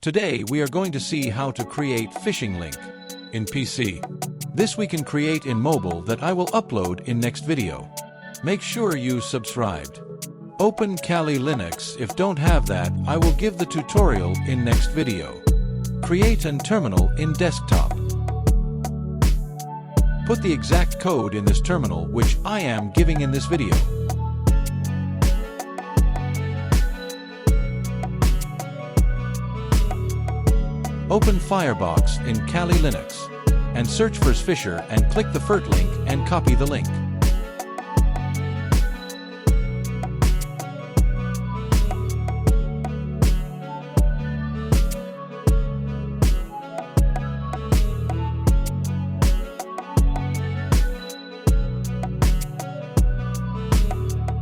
Today we are going to see how to create phishing link in PC. This we can create in mobile that I will upload in next video. Make sure you subscribed. Open Kali Linux. If don't have that, I will give the tutorial in next video. Create an terminal in desktop. Put the exact code in this terminal which I am giving in this video. Open Firebox in Kali Linux and search for Fisher and click the first link and copy the link.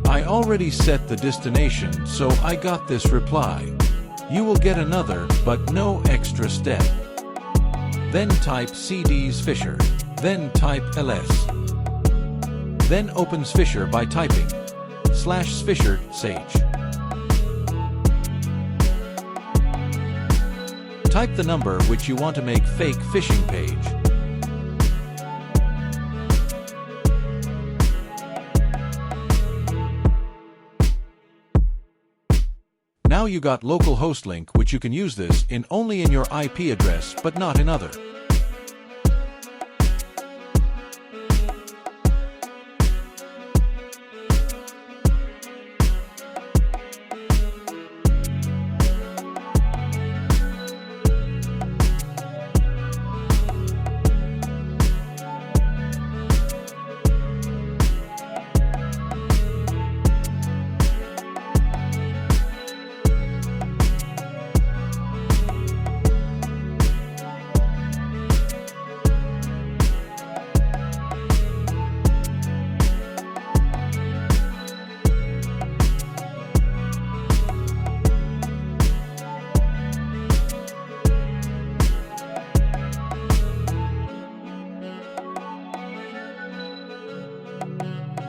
I already set the destination, so I got this reply. You will get another, but no extra step. Then type CD's Fisher. Then type ls. Then opens Fisher by typing /Fisher Sage. Type the number which you want to make fake phishing page. Now you got local host link which you can use this in only in your IP address but not in other.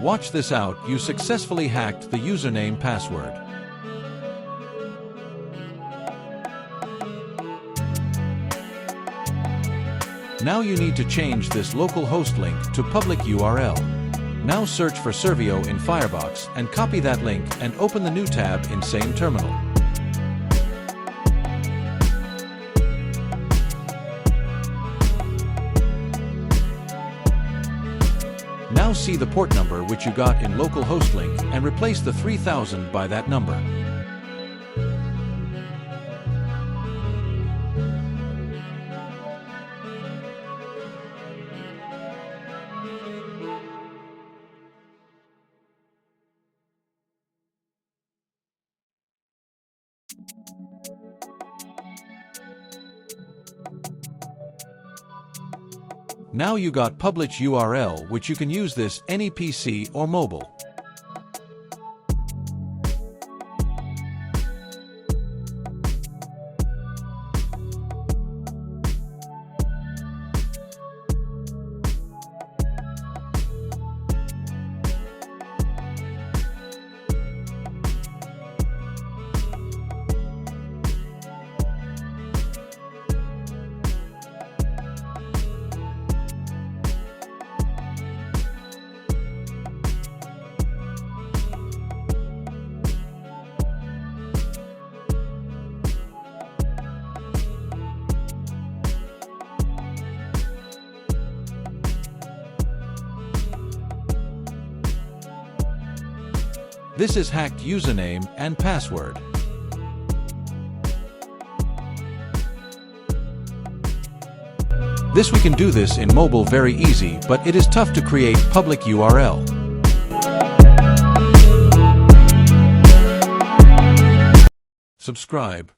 Watch this out, you successfully hacked the username password. Now you need to change this local host link to public URL. Now search for Servio in Firebox and copy that link and open the new tab in same terminal. Now see the port number which you got in localhost link and replace the 3000 by that number. Now you got public URL which you can use this any PC or mobile. This is hacked username and password. This we can do this in mobile very easy, but it is tough to create public URL. Subscribe.